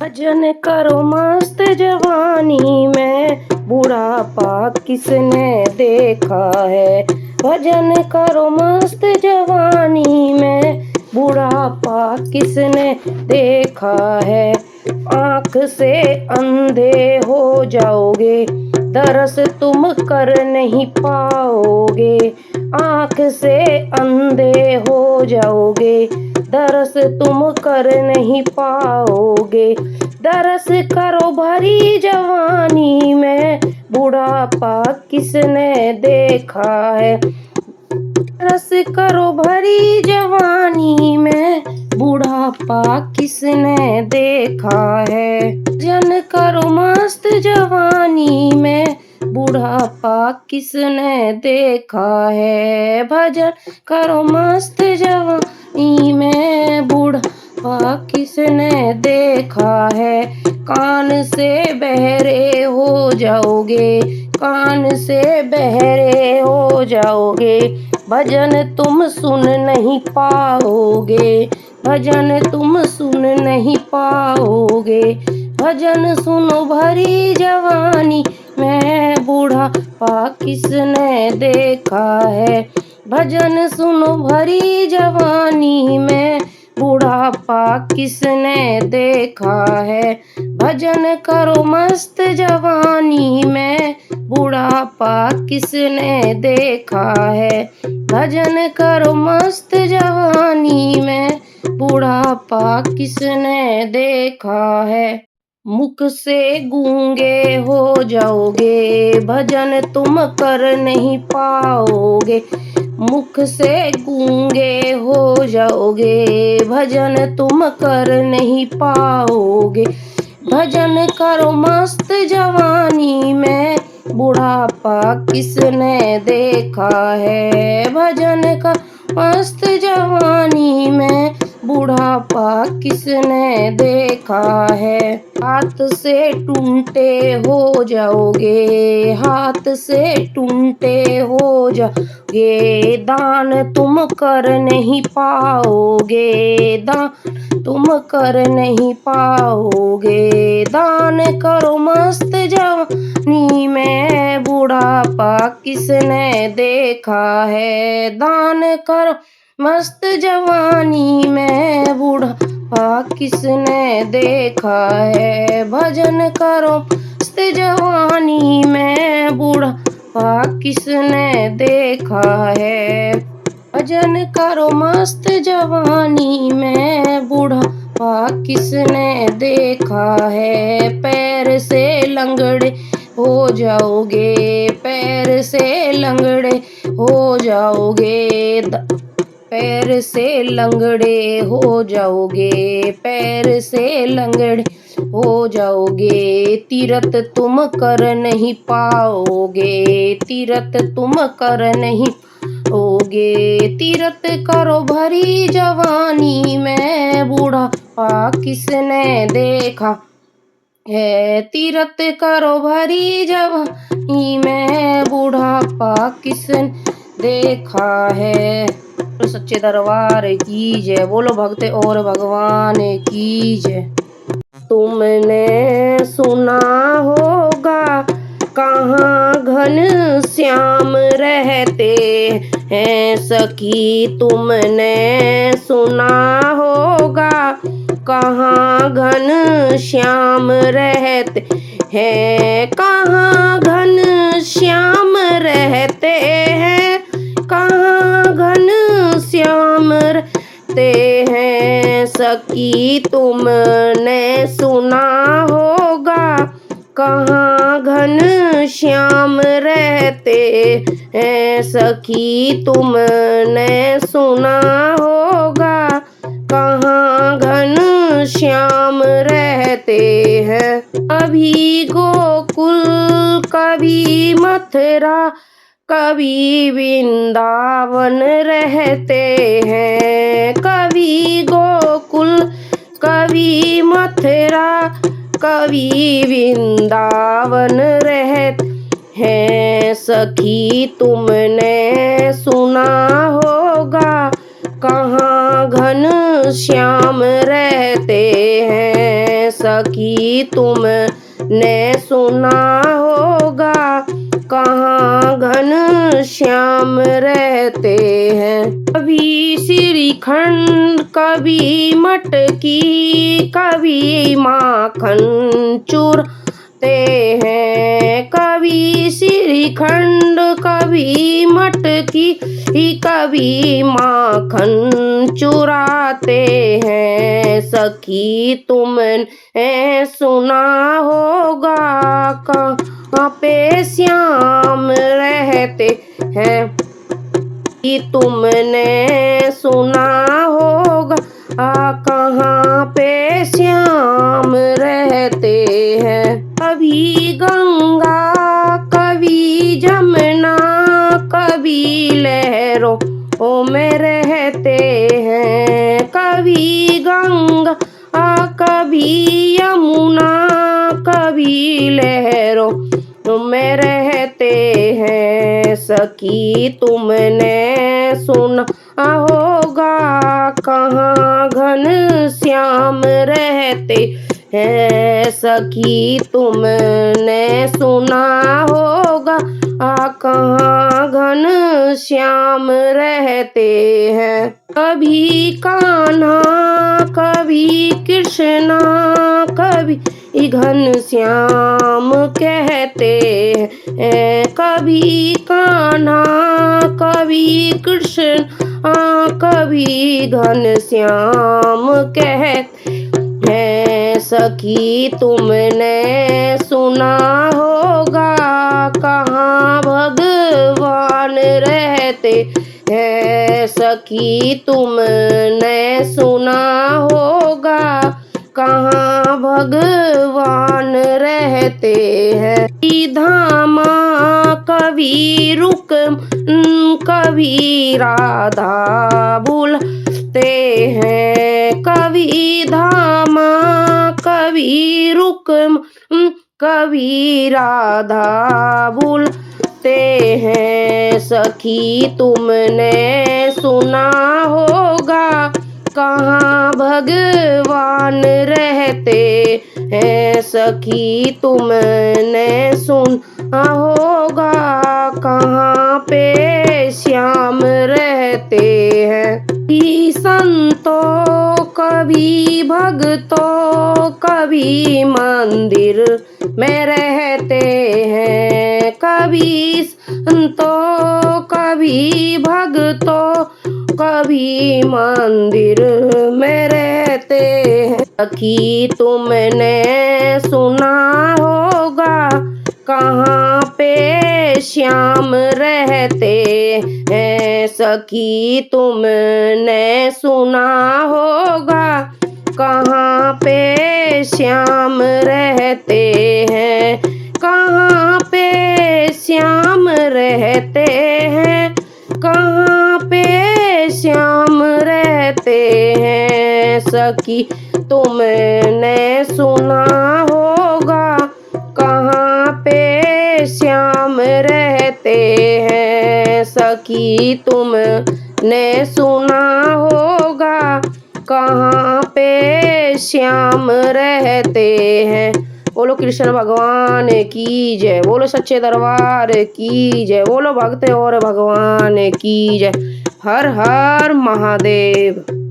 भजन करो मस्त जवानी में, बुढ़ापा किसने देखा है। भजन करो मस्त जवानी में, बुढ़ापा किसने देखा है। आँख से अंधे हो जाओगे, दरस तुम कर नहीं पाओगे। आँख से अंधे हो जाओगे, दरस तुम कर नहीं पाओगे। दरस करो भरी जवानी में, बुढ़ापा किसने देखा है। दरस करो भरी जवानी में, बुढ़ापा किसने देखा है। भजन करो मस्त जवानी में, बुढ़ापा किसने देखा है। भजन करो मस्त जवानी में, बुढ़ापा किसने देखा है। कान से बहरे हो जाओगे, कान से बहरे हो जाओगे। भजन तुम सुन नहीं पाओगे, भजन तुम सुन नहीं पाओगे। भजन सुनो भरी जवानी में, बुढ़ापा किसने देखा है। भजन सुनो भरी जवानी में, बुढ़ापा किसने देखा है। भजन करो मस्त जवानी में, बुढ़ापा किसने देखा है। भजन करो मस्त जवानी में, बुढ़ापा किसने देखा है। मुख से गूंगे हो जाओगे, भजन तुम कर नहीं पाओगे। मुख से गूंगे हो जाओगे, भजन तुम कर नहीं पाओगे। भजन करो मस्त जवानी में, बुढ़ापा किसने देखा है। भजन करो मस्त जवानी में, बुढ़ापा किसने देखा है। हाथ से टूटे हो जाओगे, हाथ से टूटे हो जाओगे। दान तुम कर नहीं पाओगे, दान तुम कर नहीं पाओगे। दान करो मस्त जवानी में, बुढ़ापा किसने देखा है। दान करो मस्त जवानी में, बुढ़ापा किसने देखा है। भजन करो मस्त जवानी में, बुढ़ापा किसने देखा है। भजन करो मस्त जवानी में, बुढ़ापा किसने देखा है। पैर से लंगड़े हो जाओगे, पैर से लंगड़े हो जाओगे। पैर से लंगड़े हो जाओगे, पैर से लंगड़े हो जाओगे। तीरथ तुम कर नहीं पाओगे, तीरथ तुम कर नहीं पाओगे। तीरथ करो भरी जवानी में, बुढ़ापा किसने देखा है। तीरथ करो भरी जवानी में, बुढ़ापा किसने देखा है। तो सच्चे दरबार की जय, बोलो भक्त और भगवान की जय। तुमने सुना होगा कहाँ घन श्याम रहते हैं सखी। तुमने सुना होगा कहाँ घन श्याम रहते हैं। कहाँ घन श्याम रहते हैं, कहाँ घन श्याम रहते हैं सखी। तुमने सुना होगा कहाँ घन श्याम रहते हैं सखी। तुमने सुना होगा कहाँ घन श्याम रहते हैं। कभी गोकुल कभी मथुरा, कभी वृंदावन रहते हैं। कभी गोकुल कभी मथुरा, कभी वृंदावन रहते हैं सखी। तुमने सुना होगा कहाँ घन श्याम रहते हैं। सखी तुमने सुना होगा, कहाँ घन श्याम रहते हैं। कभी श्रीखंड कभी मटकी, कभी माखन चूरते हैं। कभी श्रीखंड कभी मटकी, कभी माखन चुराते हैं। सखी तुमने सुना होगा, कहाँ पे श्याम रहते हैं। कि तुमने सुना होगा, कहाँ पे श्याम रहते हैं। कभी गंगा कभी जमुना, कभी लहरों में रहते हैं। कभी गंगा कभी यमुना, कभी लहरों में रहते हैं। सखी तुमने सुना होगा, कहाँ घन श्याम रहते हैं। सखी तुमने सुना होगा, कहाँ घन श्याम रहते हैं। कभी कान्हा कभी कृष्णा, कभी घन श्याम कहते हैं। कभी कान्हा कभी कृष्ण, कभी घन श्याम कहते हैं। सखी तुमने सुना होगा, कहाँ भगवान रहते हैं। सखी तुमने सुना होगा, कहाँ भगवान रहते हैं। धामा कभी रुक कभी राधा भूलते हैं। कभी धामा कभी रुक कभी राधा भूलते हैं। सखी तुमने सुना होगा, कहाँ भगवान रहते हैं। सखी तुमने सुना होगा, कहाँ पे श्याम रहते हैं। संतों कभी भक्तों कभी मंदिर में रहते हैं। कभी संतों कभी भक्तों कभी मंदिर में रहते हैं। सखी तुमने सुना होगा, कहाँ पे श्याम रहते हैं। सखी तुमने सुना होगा, कहाँ पे श्याम रहते हैं। कहाँ पे श्याम रहते हैं, कहाँ पे श्याम रहते हैं। सखी तुमने सुना होगा, कहाँ पे श्याम रहते हैं। सखी तुमने सुना होगा, कहाँ पे श्याम रहते हैं। बोलो कृष्ण भगवान की जय, बोलो सच्चे दरबार की जय, बोलो भक्त और भगवान की जय। हर हर महादेव।